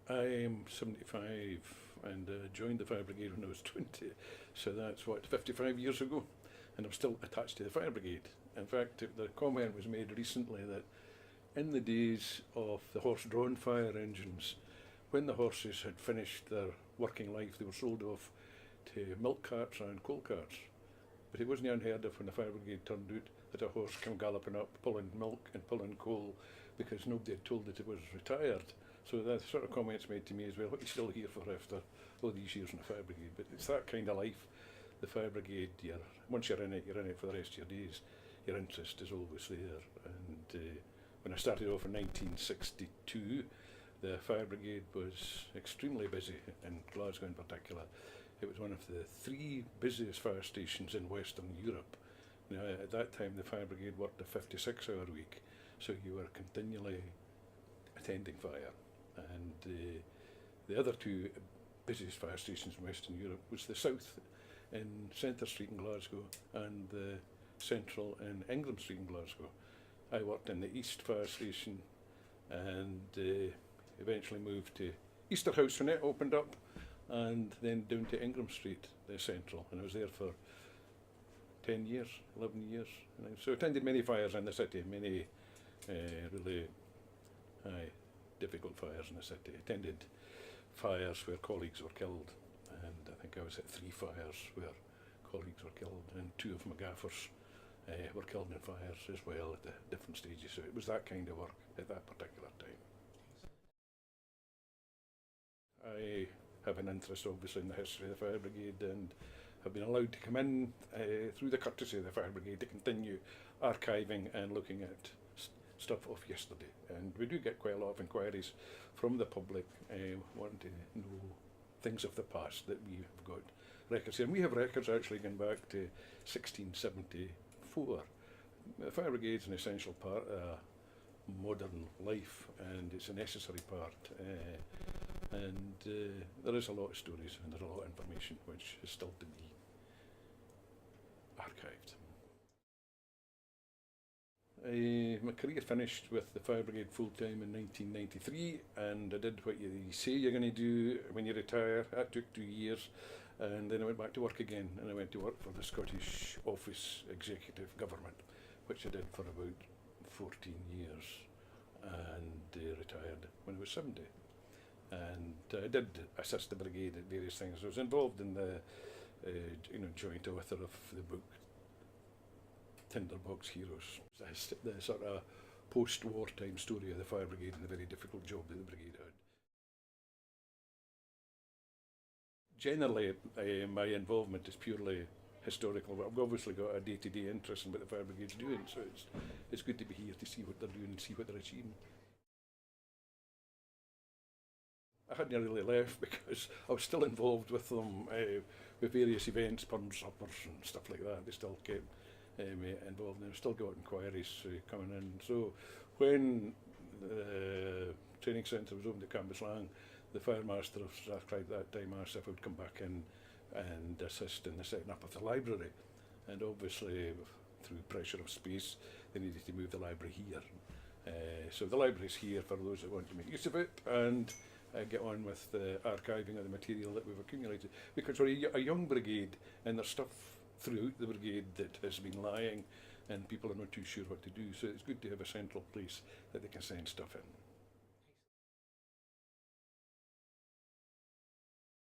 I'm 75 and joined the Fire Brigade when I was 20, so that's what, 55 years ago, and I'm still attached to the Fire Brigade. In fact, the comment was made recently that in the days of the horse-drawn fire engines, when the horses had finished their working life, they were sold off to milk carts and coal carts. But it wasn't unheard of when the Fire Brigade turned out that a horse came galloping up, pulling milk and pulling coal, because nobody had told it was retired. So that sort of comments made to me as well, what are you still here for after all these years in the Fire Brigade? But it's that kind of life, the Fire Brigade. Once you're in it for the rest of your days. Your interest is always there. And when I started off in 1962, the Fire Brigade was extremely busy, in Glasgow in particular. It was one of the 3 busiest fire stations in Western Europe. Now, at that time, the Fire Brigade worked a 56-hour week, so you were continually attending fire. And the other 2 busiest fire stations in Western Europe was the South in Centre Street in Glasgow and the Central in Ingram Street in Glasgow. I worked in the East Fire Station and eventually moved to Easterhouse when it opened up, and then down to Ingram Street, the Central, and I was there for 10 years, 11 years. And so I attended many fires in the city, many really difficult fires in the city. I attended fires where colleagues were killed, and I think I was at 3 fires where colleagues were killed, and 2 of my gaffers were killed in fires as well at the different stages. So it was that kind of work at that particular time. I have an interest obviously in the history of the Fire Brigade, and have been allowed to come in through the courtesy of the Fire Brigade to continue archiving and looking at stuff of yesterday. And we do get quite a lot of inquiries from the public wanting to know things of the past that we have got records here. And we have records actually going back to 1674. The Fire Brigade is an essential part of modern life, and it's a necessary part. And there is a lot of stories and there's a lot of information which is still to be archived. My career finished with the Fire Brigade full-time in 1993, and I did what you say you're going to do when you retire. That took 2 years, and then I went back to work again, and I went to work for the Scottish Office Executive Government, which I did for about 14 years, and retired when I was 70. And I did assist the brigade at various things. I was involved in the joint author of the book Tinderbox Heroes. The sort of post-wartime story of the Fire Brigade and the very difficult job that the brigade had. Generally, my involvement is purely historical. I've obviously got a day-to-day interest in what the Fire Brigade's doing, so it's good to be here to see what they're doing and see what they're achieving. I hadn't really left because I was still involved with them with various events, pubs, suppers and stuff like that. They still kept me involved, and I've still got inquiries coming in. So when the training centre was opened at Cambuslang, the Fire Master of Strathclyde at that time asked if I would come back in and assist in the setting up of the library. And obviously, through pressure of space, they needed to move the library here. So the library's here for those that want to make use of it, and get on with the archiving of the material that we've accumulated, because we're a young brigade and there's stuff throughout the brigade that has been lying and people are not too sure what to do, so it's good to have a central place that they can send stuff in.